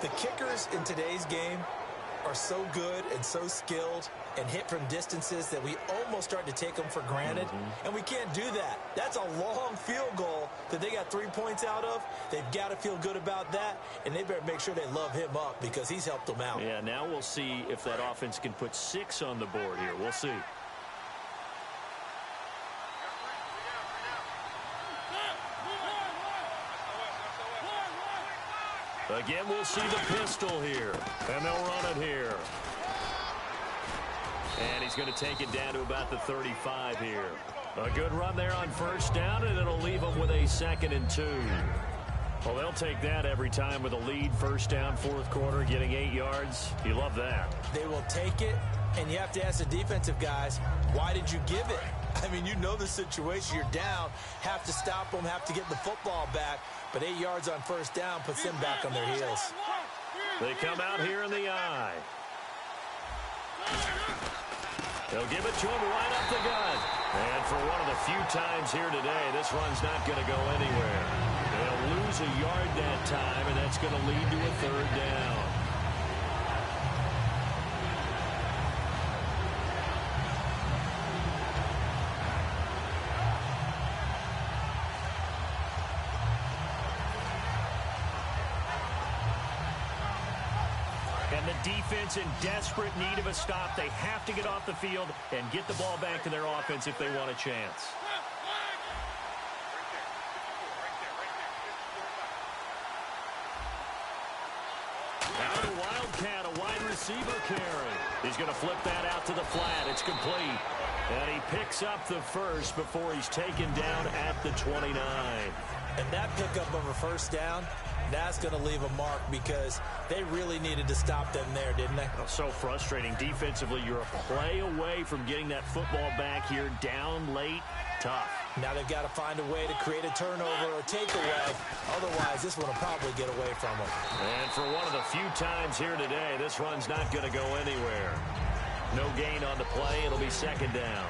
The kickers in today's game are so good and so skilled and hit from distances that we almost start to take them for granted. And we can't do that. That's a long field goal that they got 3 points out of. They've got to feel good about that, and they better make sure they love him up because he's helped them out. Yeah, now we'll see if that offense can put 6 on the board here. We'll see. Again, we'll see the pistol here, and they'll run it here. And he's going to take it down to about the 35 here. A good run there on first down, and it'll leave them with a 2nd and 2. Well, they'll take that every time with a lead. First down, fourth quarter, getting 8 yards. You love that. They will take it, and you have to ask the defensive guys, why did you give it? I mean, you know the situation. You're down, have to stop them, have to get the football back. But 8 yards on first down puts them back on their heels. They come out here in the eye. They'll give it to him right up the gut. And for one of the few times here today, this run's not going to go anywhere. They'll lose a yard that time, and that's going to lead to a 3rd down. Defense in desperate need of a stop. They have to get off the field and get the ball back to their offense if they want a chance. Out of the Wildcat, a wide receiver carry. He's going to flip that out to the flat. It's complete. And he picks up the first before he's taken down at the 29. And that pickup of a first down, that's going to leave a mark because they really needed to stop them there, didn't they? Oh, so frustrating. Defensively, you're a play away from getting that football back here, down late, tough. Now they've got to find a way to create a turnover or takeaway. Otherwise, this one will probably get away from them. And for one of the few times here today, this run's not going to go anywhere. No gain on the play. It'll be second down.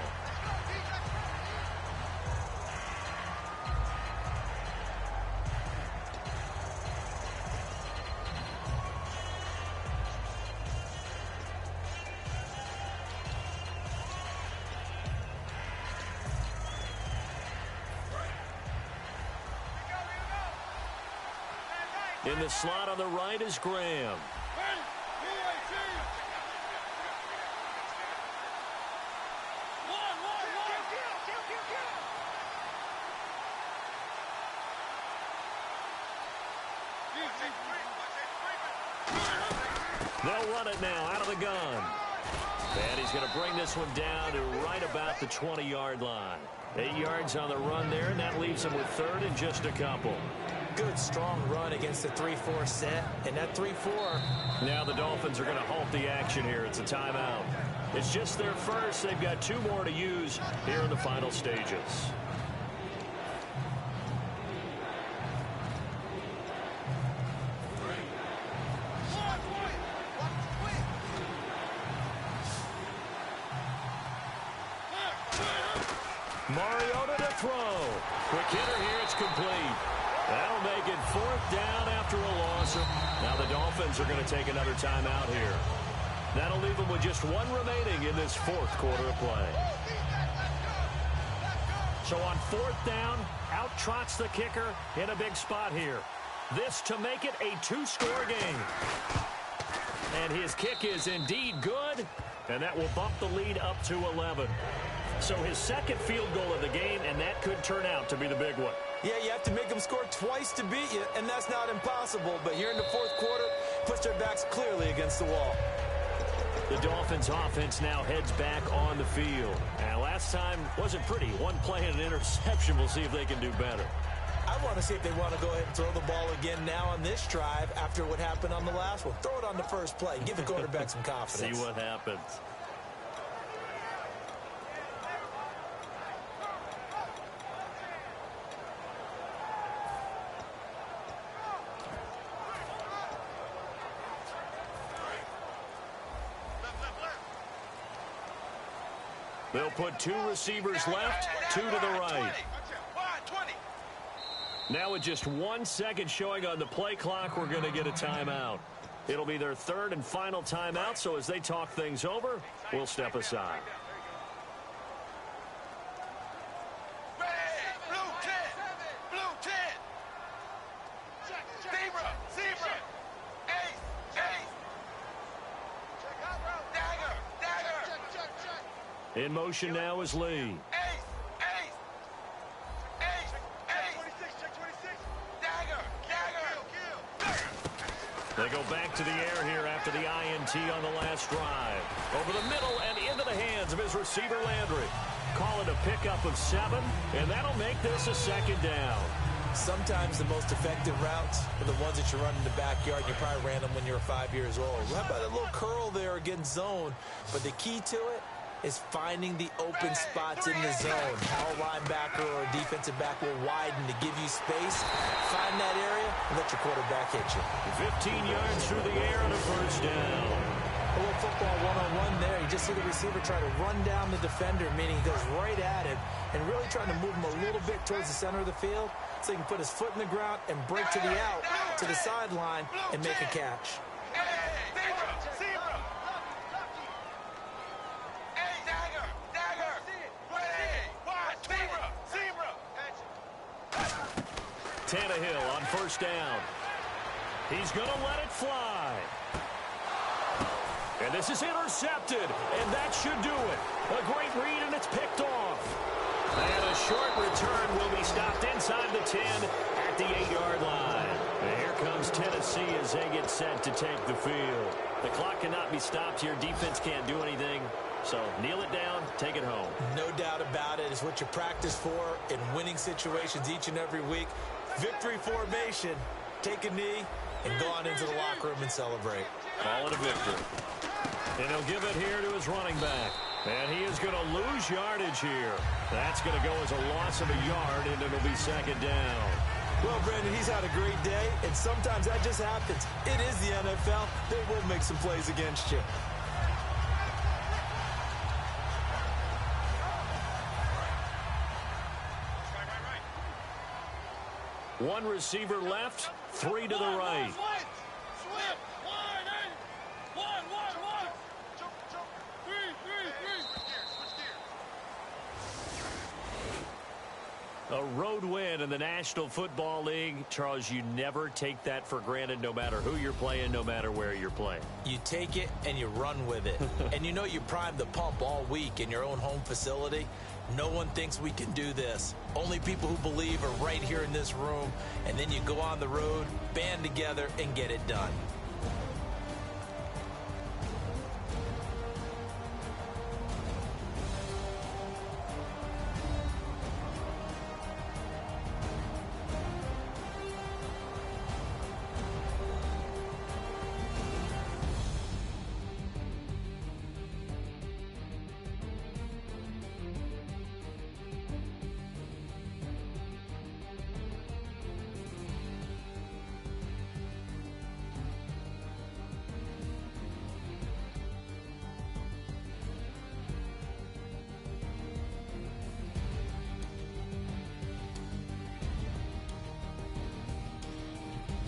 In the slot on the right is Graham. They'll run it now out of the gun. And he's going to bring this one down to right about the 20-yard line. 8 yards on the run there, and that leaves him with third and just a couple. Good, strong run against the 3-4 set. And that 3-4. Now the Dolphins are going to halt the action here. It's a timeout. It's just their first. They've got 2 more to use here in the final stages. Mariota to throw. Quick hitter here. It's complete. That'll make it 4th down after a loss. Now the Dolphins are going to take another timeout here. That'll leave them with just 1 remaining in this 4th quarter of play. So on 4th down, out trots the kicker in a big spot here. This to make it a 2-score game. And his kick is indeed good, and that will bump the lead up to 11. So his second field goal of the game, and that could turn out to be the big one. Yeah, you have to make them score twice to beat you, and that's not impossible. But here in the 4th quarter, puts their backs clearly against the wall. The Dolphins offense now heads back on the field. And last time wasn't pretty. 1 play and an interception. We'll see if they can do better. I want to see if they want to go ahead and throw the ball again now on this drive after what happened on the last one. Throw it on the first play. Give the quarterback some confidence. See what happens. They'll put 2 receivers left, 2 to the right. Now with just 1 second showing on the play clock, we're going to get a timeout. It'll be their 3rd and final timeout, so as they talk things over, we'll step aside. In motion now is Lee. They go back to the air here after the INT on the last drive. Over the middle and into the hands of his receiver Landry. Call it a pickup of 7, and that'll make this a 2nd down. Sometimes the most effective routes are the ones that you run in the backyard. You probably ran them when you were 5 years old. How about that little curl there against zone? But the key to it is finding the open spots in the zone. How a linebacker or a defensive back will widen to give you space. Find that area and let your quarterback hit you. 15 yards through the air and a 1st down. A little football one-on-one there. You just see the receiver try to run down the defender, meaning he goes right at him and really trying to move him a little bit towards the center of the field so he can put his foot in the ground and break to the out, to the sideline, and make a catch. Tannehill on 1st down. He's going to let it fly. And this is intercepted, and that should do it. A great read, and it's picked off. And a short return will be stopped inside the 10 at the 8-yard line. And here comes Tennessee as they get set to take the field. The clock cannot be stopped here. Defense can't do anything. So kneel it down, take it home. No doubt about it. It's what you practice for in winning situations each and every week. Victory formation. Take a knee and go on into the locker room and celebrate. Call it a victory. And he'll give it here to his running back. And he is going to lose yardage here. That's going to go as a loss of a yard, and it'll be second down. Well, Brandon, he's had a great day, and sometimes that just happens. It is the NFL. They will make some plays against you. One receiver left, three to the right. A road win in the National Football League. Charles, you never take that for granted, no matter who you're playing, no matter where you're playing. You take it and you run with it. And you know you primed the pump all week in your own home facility. No one thinks we can do this. Only people who believe are right here in this room. And then you go on the road, band together, and get it done.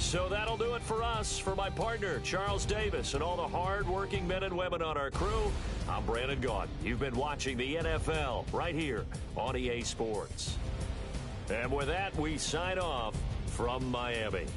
So that'll do it for us. For my partner, Charles Davis, and all the hard-working men and women on our crew, I'm Brandon Gaudin. You've been watching the NFL right here on EA Sports. And with that, we sign off from Miami.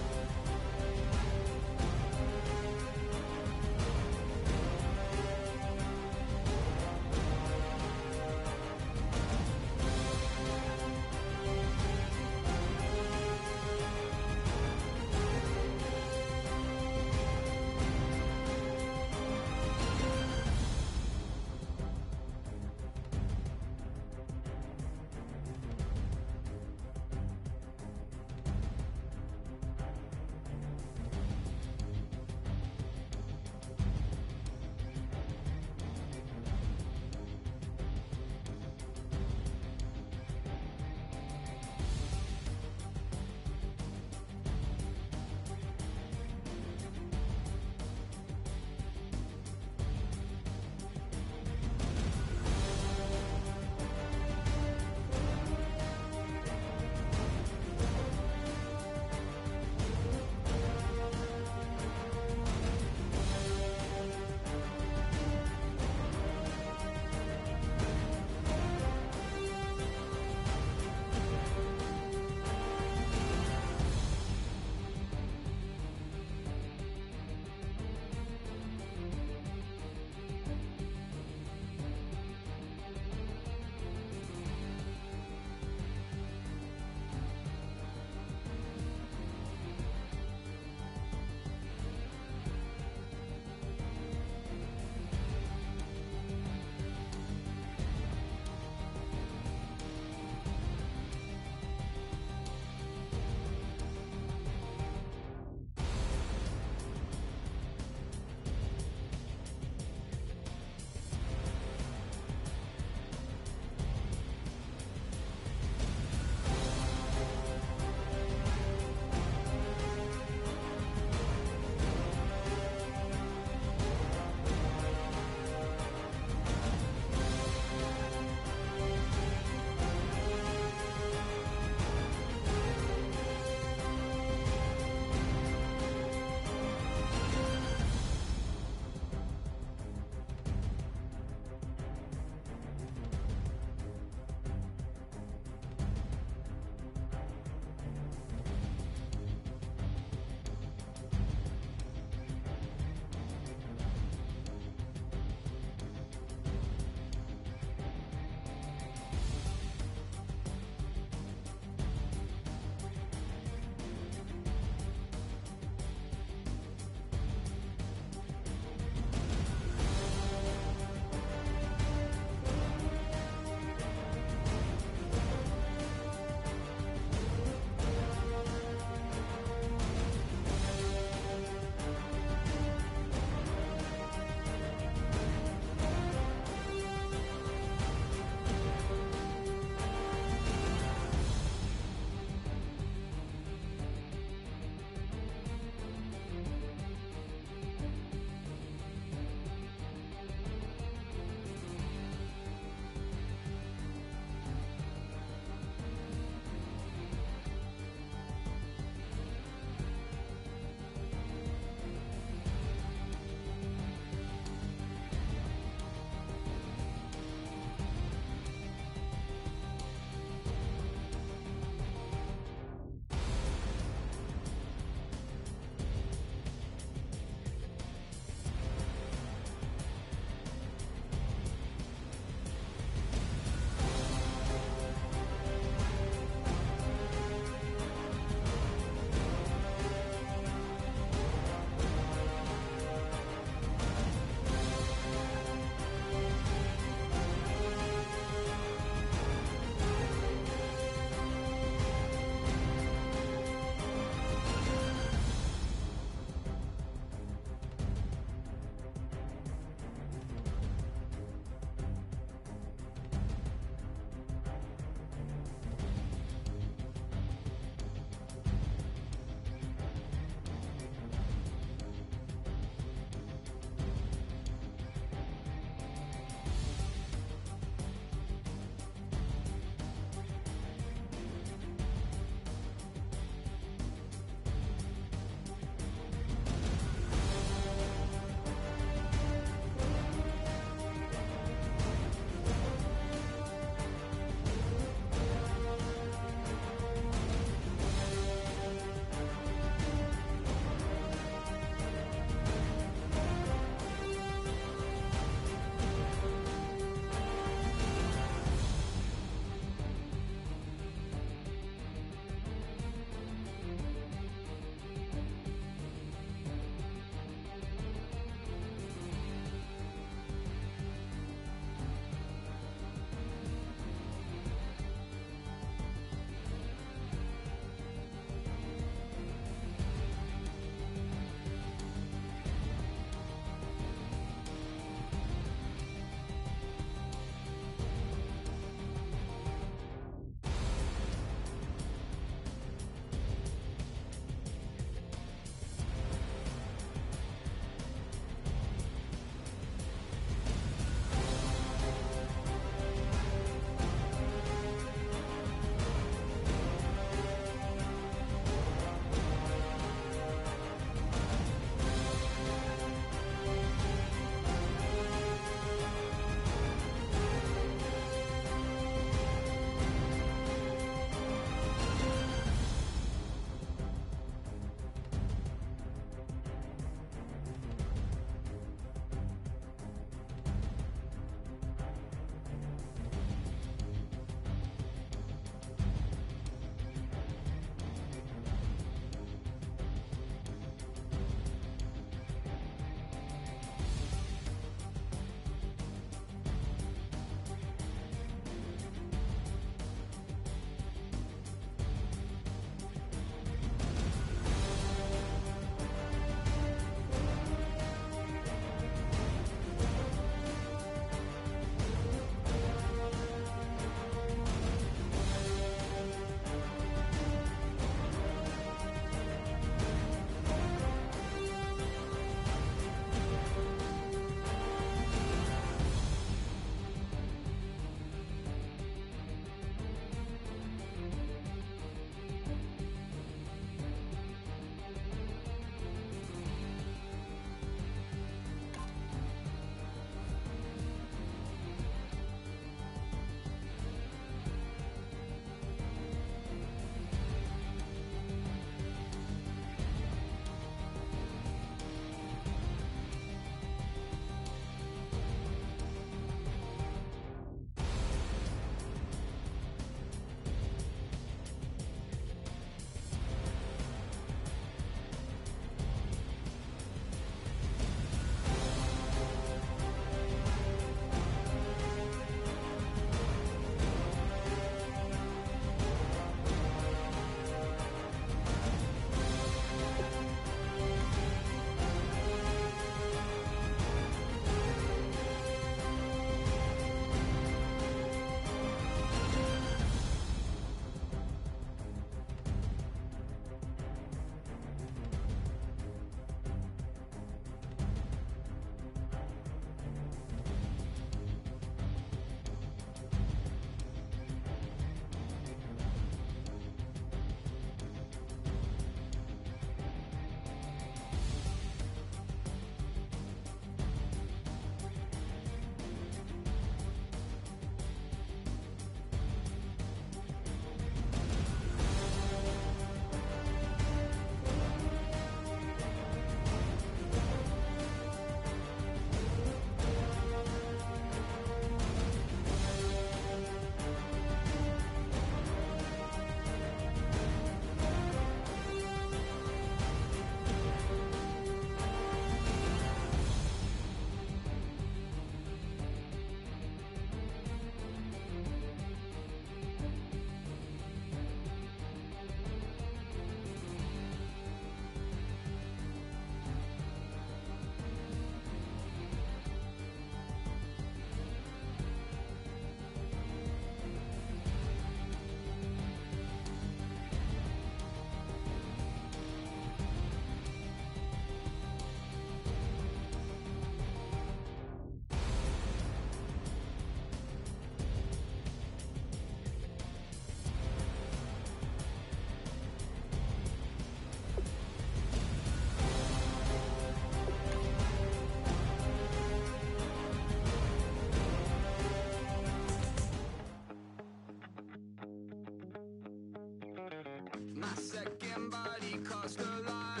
My second body cost a lot.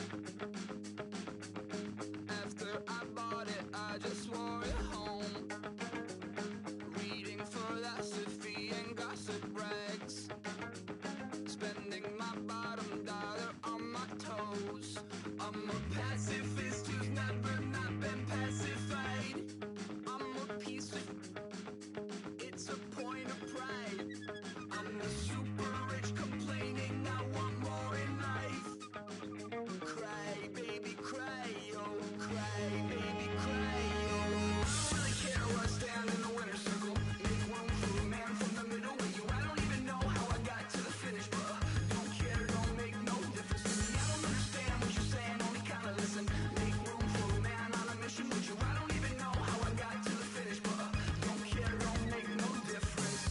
After I bought it, I just wore it home. Reading philosophy and gossip rags. Spending my bottom dollar on my toes. I'm a pacifist who's never not been pacified. I'm a piece of... It's a point of pride. I'm the super rich complaining I want more in life. Cry, baby, cry, oh, cry, baby, cry, oh. I don't really care where I stand in the winner's circle. Make room for a man from the middle with you. I don't even know how I got to the finish, but don't care, don't make no difference to me. I don't understand what you're saying, only kinda listen. Make room for a man on a mission with you. I don't even know how I got to the finish, but don't care, don't make no difference.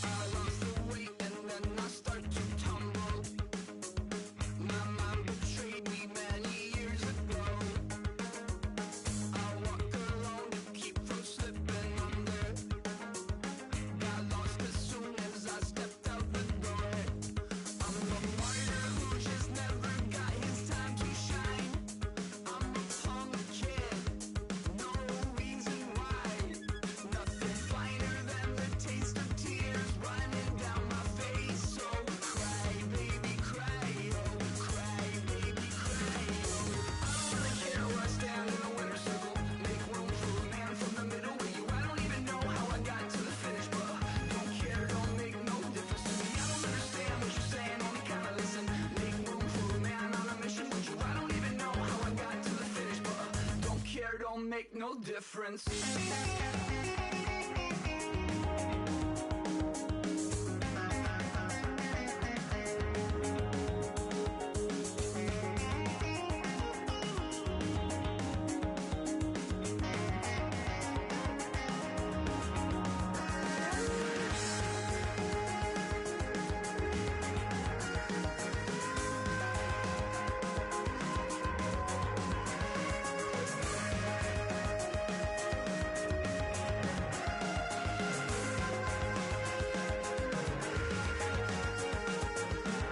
I lost the weight and then I start to tumble. My mind betrayed me many years ago. I walk alone to keep from slipping under. Got lost as soon as I stepped out the door. I'm a martyr who just never got his time to shine. I'm a punk kid, no reason why. Nothing finer than the taste of tears running down my face. So cry, baby, cry, oh, cry, baby, cry, oh. I don't really care where I stand in the winner's circle. Make room for a man from the middle with you. I don't even know how I got to the finish, but don't care, don't make no difference to me. I don't understand what you're saying, only kinda listen. Make room for a man on a mission with you. I don't even know how I got to the finish, but don't care, don't make no difference.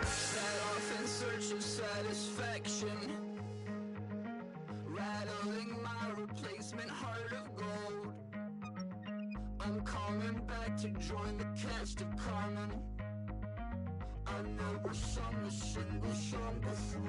Set off in search of satisfaction, rattling my replacement heart of gold. I'm coming back to join the cast of Carmen. I never sung a single song before. I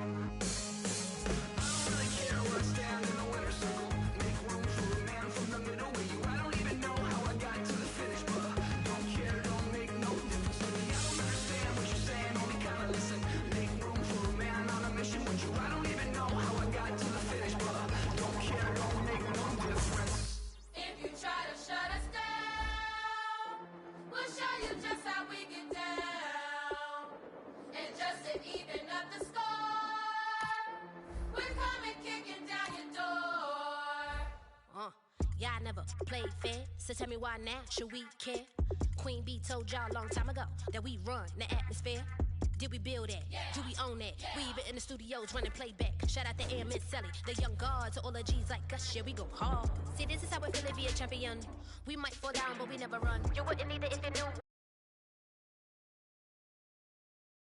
don't really care where I stand in the winner's circle. Make room for a man from the middle with you. I don't even know how I got to the finish, but don't care, don't make no difference to me. I don't understand what you're saying, only kinda listen. Make room for a man on a mission with you. I don't even know how I got to the finish, but don't care, don't make no difference. If you try to shut us down, we'll show you just how we get down. And just to even up the score, we're coming kicking down your door. Y'all never played fair, so tell me why now should we care? Queen Bee told y'all a long time ago that we run the atmosphere. Did we build that? Yeah. Do we own that? Yeah. We even in the studios running playback. Shout out to AM and Sally, the young guards, to all the G's like us. Yeah, we go hard. See, this is how we feel to be a champion. We might fall down, but we never run. You wouldn't need it if you knew